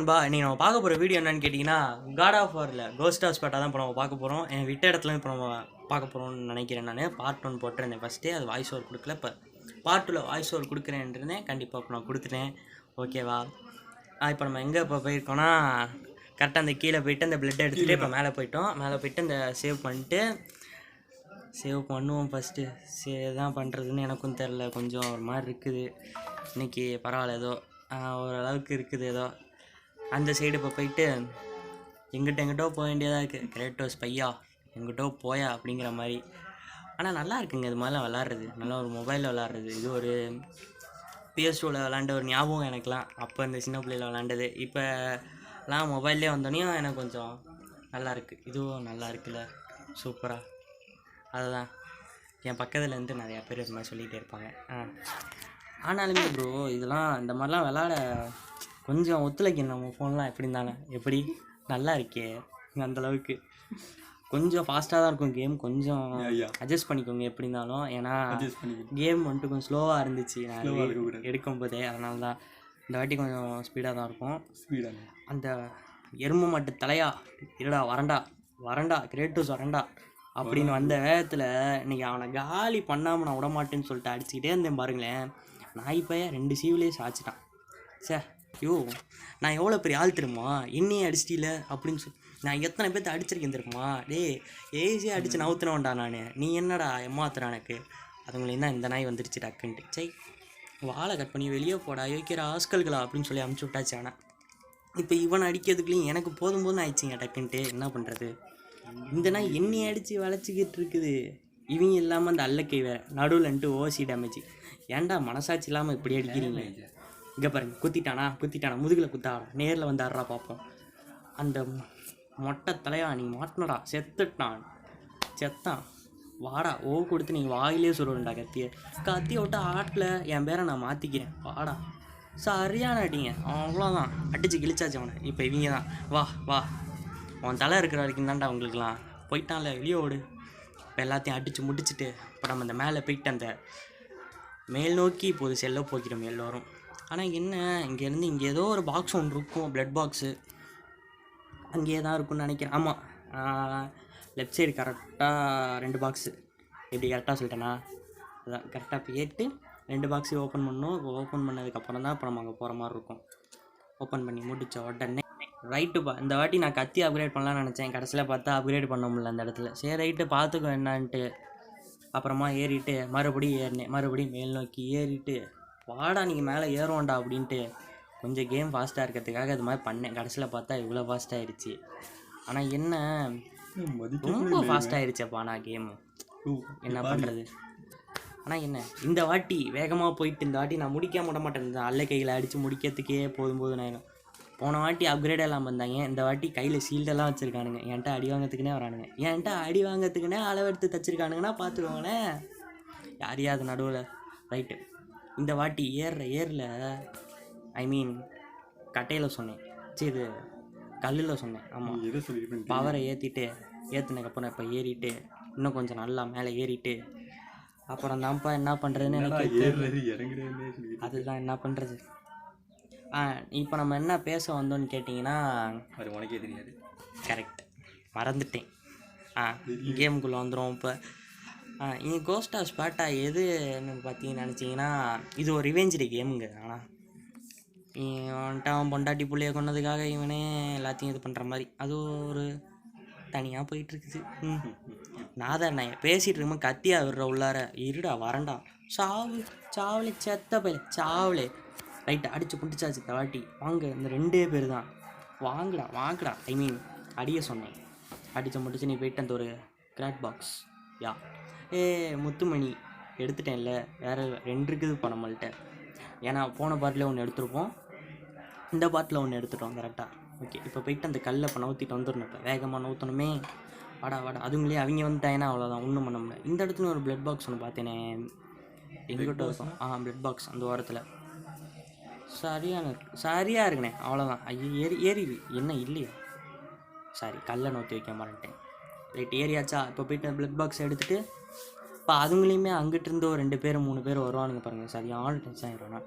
நண்பா, இன்னைக்கு நம்ம பார்க்க போகிற வீடியோ என்னன்னு கேட்டிங்கன்னா, காட் ஆஃப் வாரில் கோஸ்ட் ஆஃப் ஸ்பாட்டா தான் இப்போ நம்ம பார்க்க போகிறோம். என் விட்ட இடத்துல இப்போ நம்ம பார்க்க போகிறோம்னு நினைக்கிறேன். நான் பார்ட் 1 போட்டிருந்தேன் ஃபஸ்ட்டே, அது வாய்ஸ் ஓவர் கொடுக்கல. இப்போ பார்ட் 2ல் வாய்ஸ் ஓவர் கொடுக்குறேன்றேன். கண்டிப்பாக இப்போ நான் கொடுத்துட்டேன். ஓகேவா? இப்போ நம்ம எங்கே இப்போ போயிருக்கோன்னா, கரெக்டாக அந்த கீழே போயிட்டு அந்த பிளட்டை எடுத்துகிட்டு இப்போ மேலே போயிட்டோம். மேலே போயிட்டு அந்த சேவ் பண்ணுவோம் ஃபஸ்ட்டு. தான் பண்ணுறதுன்னு எனக்கும் தெரில, கொஞ்சம் ஒரு மாதிரி இருக்குது. இன்றைக்கி பரவாயில்ல, ஏதோ ஓரளவுக்கு இருக்குது. ஏதோ அந்த சைடு இப்போ போயிட்டு எங்கிட்டோ போக வேண்டியதாக இருக்குது. கிரேட்டோஸ் பையா எங்கிட்டோ போயா அப்படிங்கிற மாதிரி. ஆனால் நல்லா இருக்குங்க இது மாதிரிலாம் விளாட்றது. நல்லா ஒரு மொபைலில் விளாட்றது. இது ஒரு PS2வில் விளாண்ட ஒரு ஞாபகம் எனக்குலாம். அப்போ இந்த சின்ன பிள்ளையில் விளாண்டது இப்போலாம் மொபைல்லே வந்தோடனையும் எனக்கு கொஞ்சம் நல்லா இருக்குது. இதுவும் நல்லா இருக்குல்ல, சூப்பராக. அதுதான் என் பக்கத்தில் இருந்து நிறையா பேர் இது மாதிரி சொல்லிகிட்டே இருப்பாங்க. ஆனாலுமே ப்ரோ, இதெல்லாம் இந்த மாதிரிலாம் விளாட கொஞ்சம் ஒத்துழைக்கணும். நம்ம ஃபோன்லாம் எப்படி இருந்தாலும் எப்படி நல்லா இருக்கே, அந்தளவுக்கு கொஞ்சம் ஃபாஸ்ட்டாக தான் இருக்கும் கேம். கொஞ்சம் அட்ஜஸ்ட் பண்ணிக்கோங்க எப்படி இருந்தாலும். ஏன்னா கேம் வந்துட்டு கொஞ்சம் ஸ்லோவாக இருந்துச்சு நான் எடுக்கும் போதே. அதனால தான் இந்த வாட்டி கொஞ்சம் ஸ்பீடாக தான் இருக்கும். அந்த எறும்பு மாட்டு தலையா இருடா வரண்டா கிரேட்டோஸ் வரண்டா அப்படின்னு வந்த வேகத்தில் இன்றைக்கி அவனை காலி பண்ணாமல் நான் விடமாட்டேன்னு சொல்லிட்டு அடிச்சுக்கிட்டே இருந்தேன் பாருங்களேன். நான் இப்போ 2 சீவிலே சாய்ச்சிட்டான். ஐயோ, நான் எவ்வளோ பெரிய ஆள் தெரியுமா, என்னையே அடிச்சிட்டில அப்படின்னு நான் எத்தனை பேர்த்த அடிச்சிருக்கேன் தெரியுமா. ஏசியாக அடித்து நவுத்துனவன்டா நான். நீ என்னடா ஏமாத்துற எனக்கு. அதுங்களையும் தான் இந்த நாய் வந்துருச்சு டக்குன்ட்டு. வாழை கட் பண்ணி வெளியே போடா யோக்கிற ஆஸ்கல்களா அப்படின்னு சொல்லி அமுச்சு விட்டாச்சு. ஆனால் இப்போ இவனை அடிக்கிறதுக்குள்ளேயும் எனக்கு போதும் ஆயிடுச்சிங்க டக்குன்ட்டு. என்ன பண்ணுறது, இந்த நாய் என்னையை அடித்து வளைச்சிக்கிட்டு இருக்குது. இவங்க இல்லாமல் அந்த அல்லக்கை வேறு நடுவில்ன்ட்டு ஓசி டேமேஜ். ஏன்டா மனசாட்சி இல்லாமல் இப்படி அடிக்கிறீங்க. இங்கே பாருங்க, குத்திட்டானா முதுகில் குத்தாடா, நேரில் வந்து ஆடுறா பார்ப்போம். அந்த மொட்டை தலையா நீ மாட்டினடா, செத்தான் வாடா. கொடுத்து நீங்கள் வாயிலே சொல்லுவேன்டா கத்தியை விட்டு ஆட்டில் என் பேரை நான் மாற்றிக்கிறேன் வாடா. சரியான அடிங்க, அவ்வளோதான், அடித்து கிழிச்சாச்சு அவனை. இப்போ இவங்க தான் வா அவன் தலை இருக்கிற வரைக்கும் தான்டா அவங்களுக்குலாம். போயிட்டான்ல வெளியே ஓடு. இப்போ எல்லாத்தையும் அடித்து முடிச்சுட்டு இப்போ நம்ம அந்த மேலே போயிட்டு அந்த மேல் நோக்கி இப்போது செல்ல போக்கிறோம் எல்லோரும். ஆனால் என்ன, இங்கேருந்து இங்கே ஏதோ ஒரு பாக்ஸ் ஒன்று இருக்கும், பிளட் பாக்ஸு அங்கேயே தான் இருக்கும்னு நினைக்கிறேன். ஆமாம், லெஃப்ட் சைடு கரெக்டாக 2 பாக்ஸு. எப்படி கரெக்டாக சொல்லிட்டேனா, அதான் கரெக்டாக போயிட்டு 2 பாக்ஸையும் ஓப்பன் பண்ணணும். இப்போ ஓப்பன் பண்ணதுக்கப்புறம் தான் இப்போ நம்ம அங்கே போகிற மாதிரி இருக்கும். ஓப்பன் பண்ணி முடித்த உடனே ரைட்டுப்பா. இந்த வாட்டி நான் கத்தி அப்கிரேட் பண்ணலான்னு நினச்சேன். கடைசியில் பார்த்தா அப்கிரேட் பண்ண முடியல அந்த இடத்துல. சரி ரைட்டு பார்த்துக்கோ என்னான்ட்டு அப்புறமா ஏறிட்டு மறுபடியும் மேல் நோக்கி ஏறிட்டு வாடா நீங்கள் மேலே ஏறுவோண்டா அப்படின்ட்டு கொஞ்சம் கேம் ஃபாஸ்ட்டாக இருக்கிறதுக்காக அது மாதிரி பண்ணேன். கடைசியில் பார்த்தா இவ்வளோ ஃபாஸ்ட்டாகிடுச்சு. ஆனால் என்ன ரொம்ப ஃபாஸ்ட்டாகிடுச்சப்பா நான் கேமு. என்ன பண்ணுறது. ஆனால் என்ன, இந்த வாட்டி வேகமாக போயிட்டு இந்த வாட்டி நான் முடிக்க மாட்டேன். இந்த அல்ல கையில் அடித்து முடிக்கிறதுக்கே போதும் நான். போன வாட்டி அப்கிரேட் எல்லாம் வந்தாங்க, இந்த வாட்டி கையில் ஷீல்டெல்லாம் வச்சுருக்கானுங்க. என்கிட்ட அடி வாங்கிறதுக்குனே வரானுங்க. என்கிட்ட அடி வாங்கிறதுக்குனே அளவெடுத்து தச்சுருக்கானுங்கன்னா பார்த்துக்கோங்களே. யாரையாவது நடுவில். ரைட்டு, இந்த வாட்டி ஏரில் ஐ மீன் கட்டையில் சொன்னேன், இது கல்லில் சொன்னேன். ஆமாம், பவரை ஏற்றுனதுக்கப்புறம் இப்போ ஏறிட்டு இன்னும் கொஞ்சம் நல்லா மேலே ஏறிட்டு அப்புறம் தான்ப்பா என்ன பண்ணுறதுன்னு எனக்கு அதுதான் என்ன பண்ணுறது. இப்போ நம்ம என்ன பேச வந்தோன்னு கேட்டிங்கன்னா, அது உனக்கே தெரியாது. கரெக்ட், மறந்துட்டேன். கேமுக்குள்ளே வந்துடும். இப்போ இங்கே கோஸ்ட் ஆஃப் ஸ்பாட்டா எதுன்னு பார்த்தீங்கன்னு நினச்சிங்கன்னா, இது ஒரு ரிவெஞ்ச் கேமுங்க. ஆனால் வந்துட்டு அவன் பொண்டாட்டி பிள்ளைய கொண்டதுக்காக இவனே எல்லாத்தையும் இது பண்ணுற மாதிரி அது ஒரு தனியாக போயிட்டுருக்குது. நான் பேசிகிட்டு இருக்கும்போது கத்தியாக விடுற உள்ளார இருடா வரண்டா சாவலே செத்த பையன் சாவலே. ரைட்டு, அடித்து பிடிச்சாச்சு இந்த வாட்டி. வாங்க, இந்த 2 பேர் தான். வாங்கடா ஐ மீன் அடிய சொன்னேன். அடித்து முடிச்சு நீ போயிட்டு அந்த ஒரு கிராட் பாக்ஸ் முத்துமணி எடுத்துட்டேன்ல. வேறு 2 இருக்குது இப்போ நம்மள்கிட்ட. ஏன்னா போன பாட்டில் ஒன்று எடுத்துருப்போம், இந்த பாட்டில் ஒன்று எடுத்துட்டோம் கரெக்டாக. ஓகே, இப்போ போயிட்டு அந்த கல்லை இப்போ நவுத்திட்டு வந்துடணும். இப்போ வேகமாக நவுத்தணுமே. வாடா அதுங்களே அவங்க வந்துட்டாங்கன்னா அவ்வளோதான், ஒன்றும் பண்ண முடியல. இந்த இடத்துல ஒரு பிளட் பாக்ஸ் ஒன்று பார்த்தேனே, எங்கிட்ட இருக்கும். பிளட் பாக்ஸ் அந்த வாரத்தில் சரியாக இருக்குண்ணே. அவ்வளோதான். ஐயோ ஏறி என்ன இல்லையா, சாரி கல்லை நோற்றி வைக்க மாட்டேன். ரைட், ஏரியாச்சா. இப்போ போயிட்டு பிளட் பாக்ஸ் எடுத்துகிட்டு இப்போ அதுங்களையுமே அங்கிட்டிருந்து ஒரு 2 பேர் 3 பேர் வருவானுங்க பாருங்கள். சரியான டென்ஷன் ஆகிடுவேன்.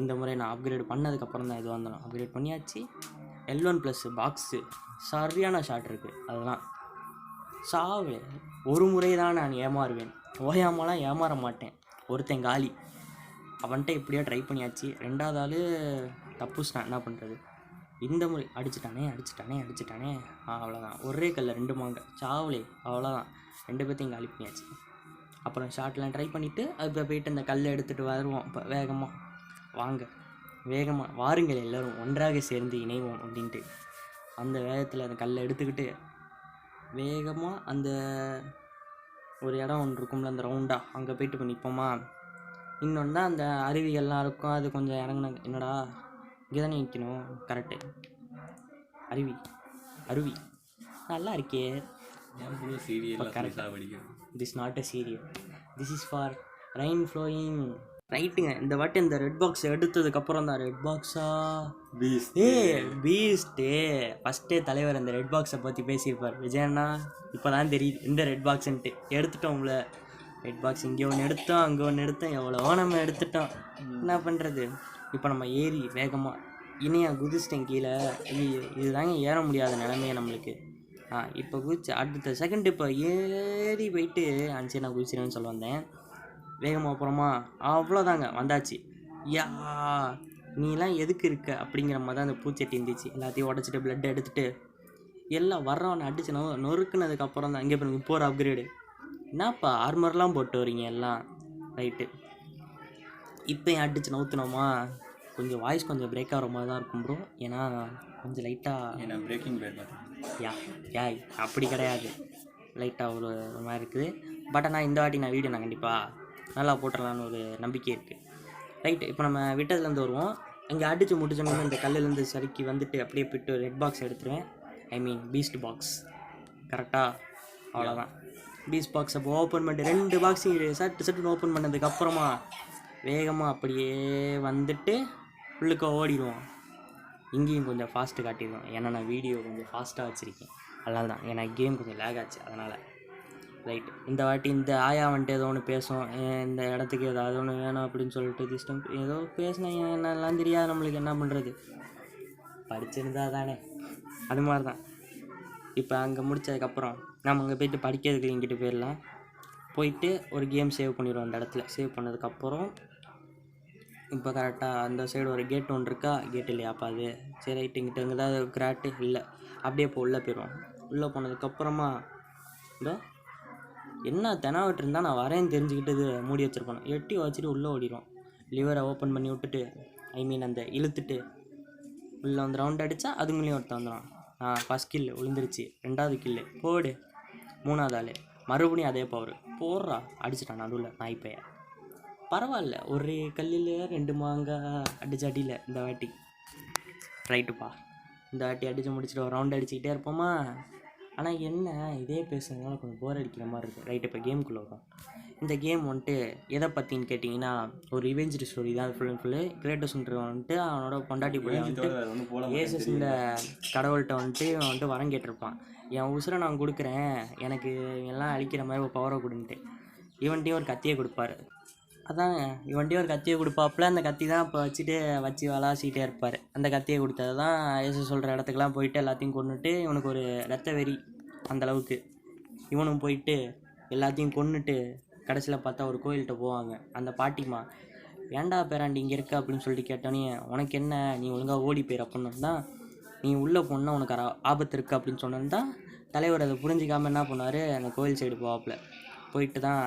இந்த முறை நான் அப்கிரேட் பண்ணதுக்கப்புறம் தான் இது வந்தோம். அப்கிரேட் பண்ணியாச்சு. L1+ பாக்ஸு சரியான ஷாட் இருக்குது. அதெல்லாம் சாவு. ஒரு முறை தான் நான் ஏமாறுவேன், ஓயாமலாம் ஏமாற மாட்டேன். ஒருத்தன் காலி, அவன்கிட்ட எப்படியோ ட்ரை பண்ணியாச்சு. 2வது ஆள் தப்புச்சிட்டான், என்ன பண்ணுறது. இந்த முறை அடிச்சிட்டானே அவ்வளோதான். ஒரே கல்ல 2 மாங்க சாவலே, அவ்வளோதான். 2 பேர்த்தையும் காலி பண்ணியாச்சு. அப்புறம் ஷார்ட்லாம் ட்ரை பண்ணிவிட்டு இப்போ போயிட்டு அந்த கல்லை எடுத்துகிட்டு வருவோம். இப்போ வேகமாக வாருங்கள் எல்லோரும் ஒன்றாக சேர்ந்து இணைவோம் அப்படின்ட்டு அந்த வேகத்தில் அந்த கல்லை எடுத்துக்கிட்டு வேகமாக அந்த ஒரு இடம் ஒன்று இருக்கும்ல, அந்த ரவுண்டாக அங்கே போயிட்டு இப்போ நிற்போமா. இன்னொன்று தான் அந்த அருவிகள்லாம் இருக்கும், அது கொஞ்சம் இறங்கின என்னடா இங்கே தானே நிற்கணும். கரெக்டு, அருவி நல்லா இருக்கே. This not a serial, this is for rain flowing. ரைட்டுங்க. இந்த வாட்டி இந்த ரெட் பாக்ஸ் எடுத்ததுக்கப்புறம் தான் ரெட் பாக்ஸா பீஸ்டே ஃபஸ்ட்டே தலைவர் அந்த ரெட் பாக்ஸை பற்றி பேசியிருப்பார் விஜயண்ணா. இப்போ தான் தெரியுது இந்த ரெட் பாக்ஸுன்ட்டு. எடுத்துட்டோம்ல ரெட் பாக்ஸ், இங்கே ஒன்று எடுத்தோம் அங்கே ஒன்று எடுத்தோம், எவ்வளோ நம்ம எடுத்துட்டோம். என்ன பண்ணுறது. இப்போ நம்ம ஏறி வேகமாக இனியாக குதிச்சிட்டேன் கீழே. இதுதாங்க ஏற முடியாத நிலைமையே நம்மளுக்கு. இப்போ குதிச்சு அடுத்த செகண்ட் இப்போ ஏறி போயிட்டு அஞ்சு நான் குதிச்சிடுவேன்னு சொல்ல வந்தேன். வேகமாக அப்புறமா அவ்வளோதாங்க வந்தாச்சு. நீலாம் எதுக்கு இருக்க அப்படிங்கிற மாதிரி தான் அந்த பூச்சட்டி இருந்துச்சு. எல்லாத்தையும் உடச்சிட்டு பிளட் எடுத்துகிட்டு எல்லாம் வர்றவனை அடிச்சு நொறுக்குனதுக்கப்புறம் தான் இங்கே இப்போ ஒரு அப்கிரேடு. என்னப்பா ஆர்மர்லாம் போட்டு வரீங்க எல்லாம். ரைட்டு, இப்போ என் அடிச்சு நவுத்துனோமா. கொஞ்சம் வாய்ஸ் கொஞ்சம் பிரேக் ஆகிற மாதிரி தான் இருக்கும் ப்ரோ, ஏன்னா கொஞ்சம் லைட்டாக பிரேக்கிங் பேட் அப்படி கிடையாது, லைட்டாக ஒரு மாதிரி இருக்குது. பட் ஆனால் இந்த வாட்டி வீடியோ நான் கண்டிப்பாக நல்லா போட்டுடலான்னு ஒரு நம்பிக்கை இருக்குது. ரைட்டு, இப்போ நம்ம விட்டதுலேருந்து வருவோம். இங்கே அடித்து முடிச்சோன்னு இந்த கல்லுலேருந்து சறுக்கி வந்துட்டு அப்படியே போய்ட்டு ரெட் பாக்ஸ் எடுத்துருவேன். ஐ மீன் பீஸ்ட் பாக்ஸ். கரெக்டாக அவ்வளோதான். பீஸ்ட் பாக்ஸ் அப்போ ஓப்பன் பண்ணிட்டு 2 பாக்ஸையும் சட்டுன்னு ஓப்பன் பண்ணதுக்கப்புறமா வேகமாக அப்படியே வந்துட்டு உள்ளுக்க ஓடிடுவோம். இங்கேயும் கொஞ்சம் ஃபாஸ்ட்டு காட்டிடுவோம், ஏன்னா நான் வீடியோ கொஞ்சம் ஃபாஸ்ட்டாக வச்சுருக்கேன். அதனால தான், ஏன்னா கேம் கொஞ்சம் லேக் ஆச்சு அதனால். ரைட்டு, இந்த வாட்டி இந்த ஆயா வந்துட்டு ஏதோ ஒன்று பேசும், இந்த இடத்துக்கு ஏதாவது ஒன்று வேணும் அப்படின்னு சொல்லிட்டு திஸ்டம் ஏதோ பேசினேன். என்னெல்லாம் தெரியாது நம்மளுக்கு, என்ன பண்ணுறது. படிச்சிருந்தா தானே, அது மாதிரி தான். இப்போ அங்கே முடித்ததுக்கப்புறம் நம்ம அங்கே போய்ட்டு படிக்கிறதுக்கு இங்கிட்டு போயிடலாம். போயிட்டு ஒரு கேம் சேவ் பண்ணிடுவோம் அந்த இடத்துல. சேவ் பண்ணதுக்கப்புறம் இப்போ கரெக்டாக அந்த சைடு ஒரு கேட் ஒன்று இருக்கா. கேட் இல்லையாப்பா அது, சரி ரைட்டு. இங்கிட்ட இங்கே தான் கிராட்டு இல்லை, அப்படியே இப்போ உள்ளே போயிடுவோம். உள்ளே போனதுக்கப்புறமா இதோ என்ன தெனாவட்டு இருந்தால் நான் வரேன்னு தெரிஞ்சுக்கிட்டு இது மூடி வச்சுருக்கணும். எட்டி வச்சுட்டு உள்ளே ஓடிடும். லிவரை ஓப்பன் பண்ணி விட்டுட்டு, ஐ மீன் அந்த இழுத்துட்டு உள்ளே வந்து ரவுண்ட் அடித்தா அதுங்களையும் ஒருத்த வந்துடும். ஃபஸ்ட் கில்லு விழுந்துருச்சு. 2வது கில்லு போடு. 3வது ஆள் மறுபடியும் அதே பவர் போடுறா, அடிச்சிட்டான் நடுவில் நாய்ப்பைய. பரவாயில்ல, ஒரு கல்லில் 2 மாங்காய் அடிச்சு அடியில் இந்த வாட்டி. ரைட்டுப்பா, இந்த வாட்டி அடித்து முடிச்சுட்டு ஒரு ரவுண்ட் அடிச்சுக்கிட்டே இருப்போமா. ஆனால் என்ன இதே பேசுறதுனால கொஞ்சம் போர் அடிக்கிற மாதிரி இருக்குது. ரைட்டு, இப்போ கேமுக்குள்ளே வரும். இந்த கேம் வந்துட்டு எதை பற்றின்னு கேட்டிங்கன்னா ஒரு ரிவெஞ்ச் ஸ்டோரி தான் ஃபுல் அண்ட் ஃபுல்லு. கிரேட்டஸ்ன்றவன் வந்துட்டு அவனோட பொண்டாட்டி போய் வந்துட்டு ஏசஸ் இந்த கடவுள்கிட்ட வந்துட்டு இவன் வந்துட்டு வரம் கேட்டிருப்பான். என் உசுரை நான் கொடுக்குறேன், எனக்கு எல்லாம் அழிக்கிற மாதிரி ஒரு பவரை கொடுன்ட்டு. இவன்ட்டையும் ஒரு கத்தியை கொடுப்பாரு. அதாங்க, இவன்ட்டையும் ஒரு கத்தியை கொடுப்பாப்புல. அந்த கத்தி தான் இப்போ வச்சு விளாசிக்கிட்டே இருப்பார். அந்த கத்தியை கொடுத்தது தான் ஏசு சொல்கிற இடத்துக்குலாம் போயிட்டு எல்லாத்தையும் கொண்டுட்டு இவனுக்கு ஒரு ரத்த வெறி அந்தளவுக்கு. இவனும் போயிட்டு எல்லாத்தையும் கொண்டுட்டு கடைசியில் பார்த்தா ஒரு கோயில்கிட்ட போவாங்க. அந்த பாட்டிமா ஏண்டா பேராண்டி இங்கே இருக்க அப்படின்னு சொல்லிட்டு கேட்டோன்னே, உனக்கு என்ன, நீ ஒழுங்காக ஓடி போயிரு அப்படின்னு தான், நீ உள்ளே போனால் உனக்கு ஆபத்து இருக்குது அப்படின்னு சொன்னது தான். தலைவர் அதை புரிஞ்சிக்காமல் என்ன பண்ணார், அந்த கோயில் சைடு போவாப்பில். போயிட்டு தான்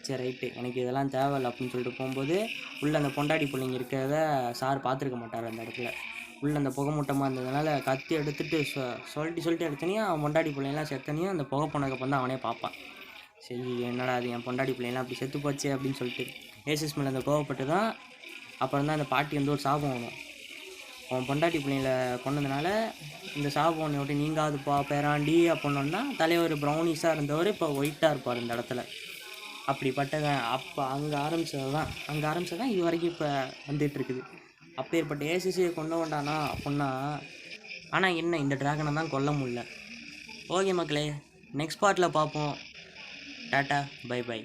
சரி ரைட்டு எனக்கு இதெல்லாம் தேவையில்லை அப்படின்னு சொல்லிட்டு போகும்போது உள்ளே அந்த பொண்டாட்டி பிள்ளைங்க இருக்கிறத சார் பார்த்துருக்க மாட்டார். அந்த இடத்துல உள்ளே அந்த புகை மூட்டமாக இருந்ததுனால கத்தி எடுத்துகிட்டு சொல்லிட்டு எடுத்தனையும் அவன் பொண்டாட்டி பிள்ளைங்களாம் செத்தனையும் அந்த புகை போனதுக்கப்புறம் தான் அவனே பார்ப்பான். சரி என்னடா அது என் பொண்டாட்டி பிள்ளைங்களாம் அப்படி செத்து போச்சு அப்படின்னு சொல்லிட்டு ஏசஸ் மேலே அந்த கோவப்பட்டு தான் அப்புறம் தான் அந்த பாட்டி வந்து ஒரு சாபம் வரும். அவன் பொண்டாட்டி பிள்ளைங்கள கொண்டதுனால இந்த சாபம் விட்டு நீங்காதுப்பா பேராண்டி அப்படின்னா தலைவர் ப்ரௌனிஸாக இருந்தவர் இப்போ ஒயிட்டாக இருப்பார் இந்த இடத்துல. அப்படிப்பட்டவன் அப்போ அங்கே ஆரம்பித்தது தான் இது வரைக்கும் இப்போ வந்துட்டுருக்குது. அப்பேற்பட்ட ஏசிசியை கொண்டு வந்தானா அப்படின்னா, ஆனால் என்ன இந்த ட்ராகனை தான் கொல்ல முடியல. ஓகே மக்களே, நெக்ஸ்ட் பார்ட்டில் பார்ப்போம். Tata, bye by.